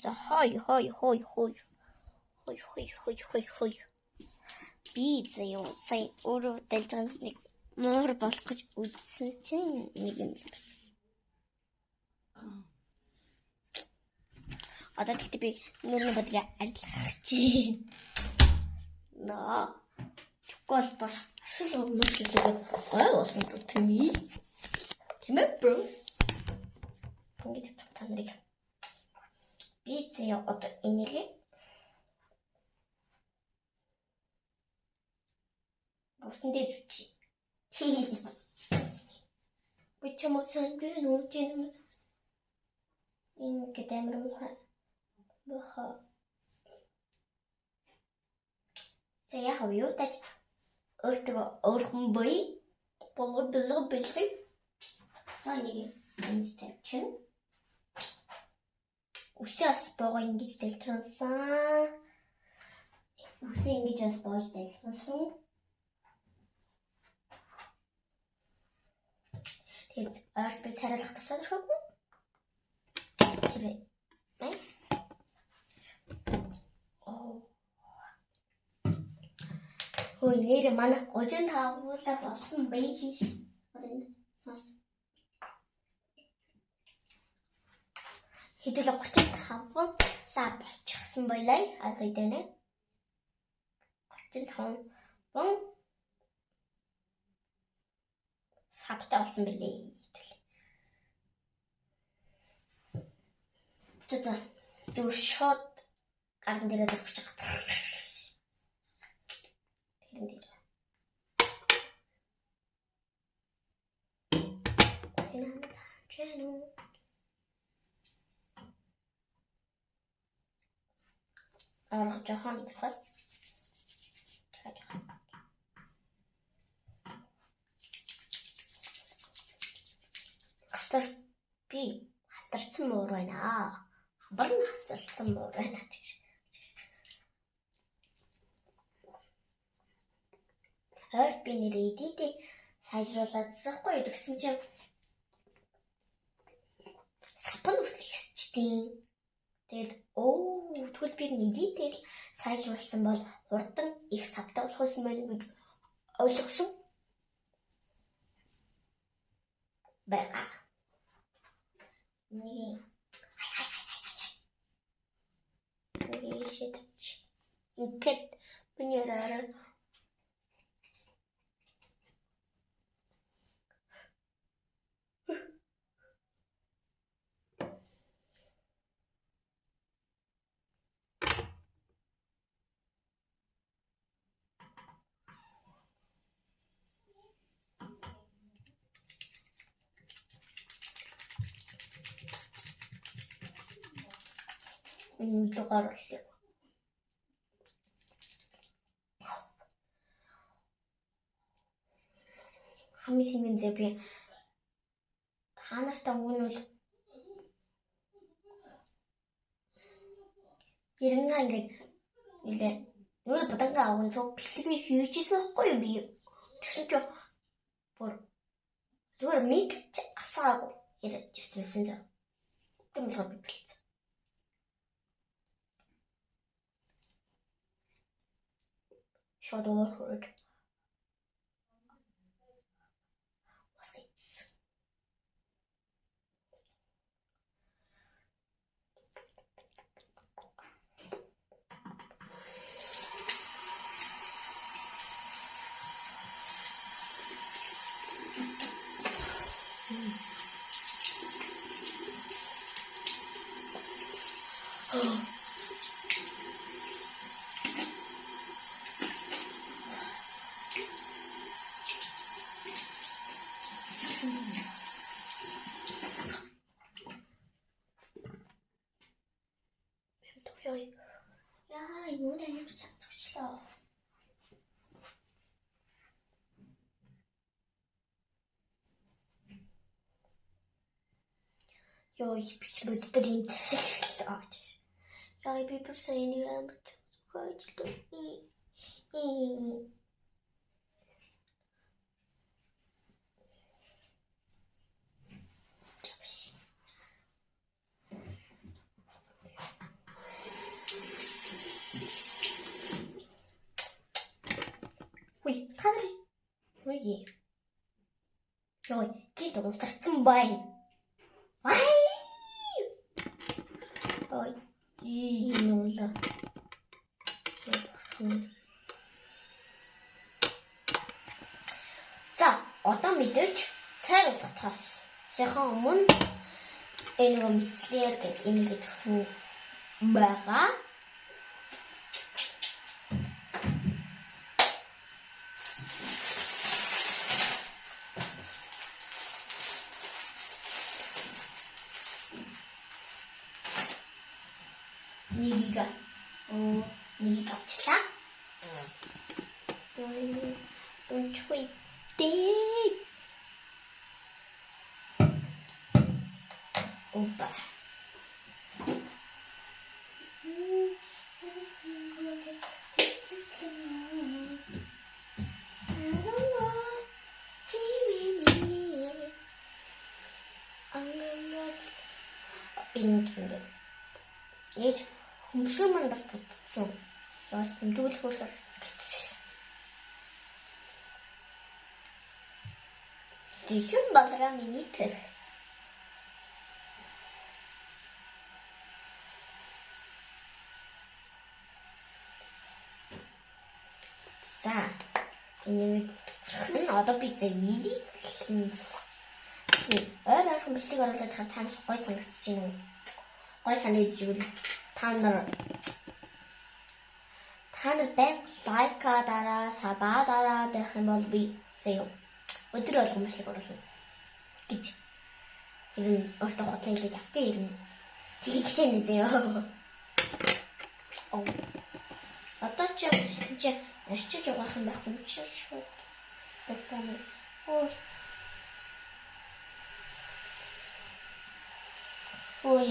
За хой. Би заяа сая өөрөө дэлгэнс нэг муур болох гэж үзсэн чинь нэг юм байна. Одоо тэгтээ би нүрийн бодлыг арилгах чинь. Тэгвэл бас асуу өмнөшлөлөө болсон тийм ээ. Тийм ээ бро. Ингээд та нарыг би заяа одоо энийг 무슨 데 좋지? 그쵸 뭐 산들 노지는 이렇게 되면 뭐하 제가 하요 따지 어떻게 얼굴 보이 보고 빌리 아니 인스트럭션 우시아스 보고 인기지 될 찬사 우시 인기지 보고 될 찬사 тэгээд ойр би царайлах тусаад ирэхгүй. Тэр Ой, нэр манай 35 уулаа болсон байли ш. Хэдүүлээ 35 лаа болчихсон байлаа. Алгай дэнэ. 35 савтай болсон билээ. За зөв шот гаран дээрээ дөрвч байгаа. Тэрэн дээр. Энэ чэнүү. Жохон дахиад. Би хастарсан муур байна. Хамбар нь хацалсан муур байна. Ойр би нэр эдитийг сайжруулад захгүй гэсэн чинь сапан үлдчихсэн. Тэгээд тэгвэл би эдитийг сайжруулсан бол хурдан их савтай болох юм байна гэж ойлгосон. Бага. Ингээд миний араа lugar ulit. Хамгийн хэмнэлээ би та нартай өгнөл 90 ингээд нэлээ нөр будангаа аван цог бэлтгэж хийжсэн байхгүй юу би. Тэгсэн чинь бүр зүгээр микч асаагүй яриад явсан зав. Тэмлэг би бэлт. Shadow herd. 야, 이 노래 진짜 좋시다. 야, 이 비치 뭐들이 야, 이 비플 사이니가 가지고 Та нар үгүй. Йой, гээд унтарсан байна. Ай! Ой, ийнүүла. За, одоо мэдээж цайр утгахаас сайхан өмнө энэ нэг мэдслэр гэдэг ингээд хүү байгаа. Нэг авчлаа. Унчгүй дээ. Опа. Пинкинг. Ээж хөмсгөө мандах бүтсэн. Яас хэмжүүлэх хөрөөр. Тэхэн балгаа миний тэр. За. Энэ одоо би зөв видео ойроо хүмүүстийг оруулаад таамаг гой санагдаж байна уу? Гой санагдаж байна. Та нар байг лайкаараа, сабаараа дэх юм бол би зөв өдөр болгон хүмүүсийг оруулна гэж. Ер нь өөртөө хотлын хэлээд явтыг ер нь тийг хичээнэ зөө. Оо. Одоо ч арчиж угаах юм байхгүй ч шүү. Тэгтээ оо. Ой.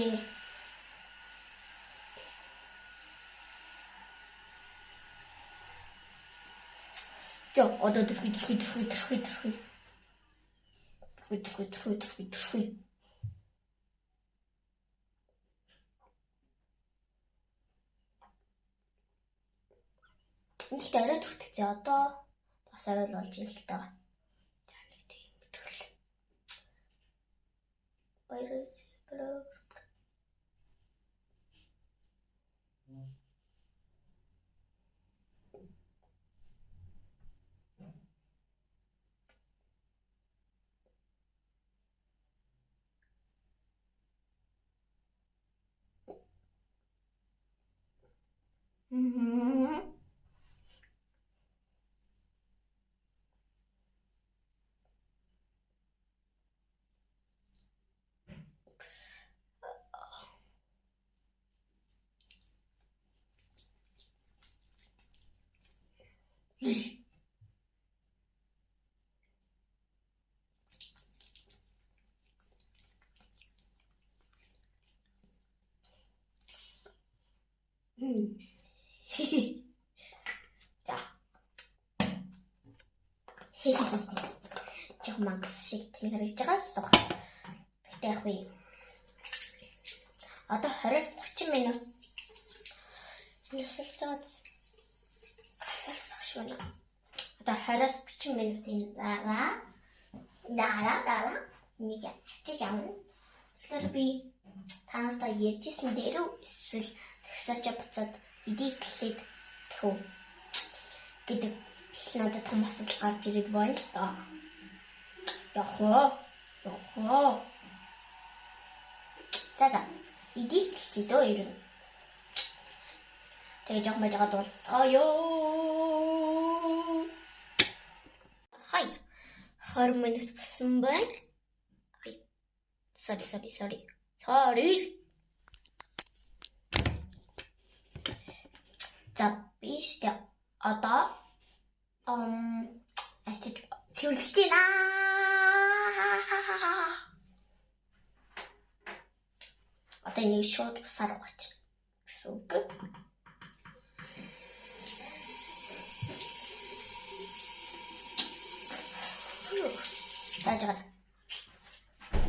Жо, одоо дөрхий. Энд арай дөрхтгцээ одоо бас арай л болж ийн л таа. За нэг тийм төрөл. Баярс бэлээ. За. Жоо мангас шиг тийм харагдаж байгаа л баг. Тэгтээ яг үе. Одоо 20-30 минут. Одоо 20-30 минутын дараа нэг хачиж авна. Тэгэхээр би та нартай ярьжсэн дээр эсвэл тэгсэрч буцаад эдийг хэлээд тэхүү гэдэг надад том асуудал гарч ирээд байна л доо. Яхоо. За. Эдийг хэлчихээ дөө ер нь. Тэгээ жоох мажгаа дуулцгаая. Хай. 20 минут болсон байна. Sorry. За биш тэ одоо ачиж цэвэрлэж байна. Одоо нэг шууд усаар угаач. Гэсэн үг. Таажгаа.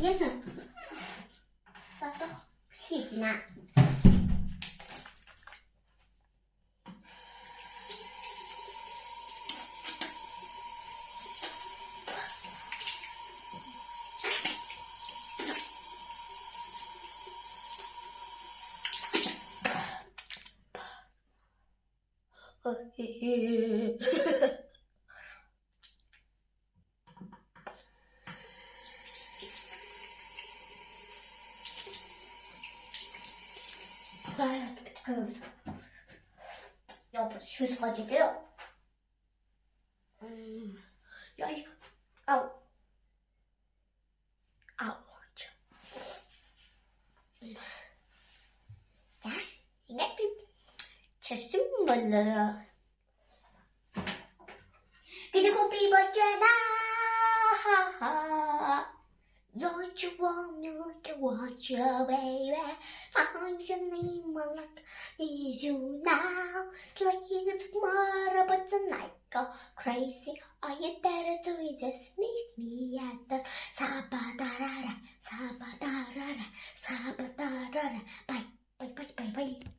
Яасан. Тато хийжна. 여보, 휴스 가지게요. 야, 아우. 아우. 자, 이게 됐습니다. 그리고 비버잖아. Don't you want to watch your baby? Find your name like need you now. Like you tomorrow, but tonight go crazy. All you better do is just meet me at the Sabadarara, Sabadarara, Sabadarara. Bye, bye, bye, bye, bye.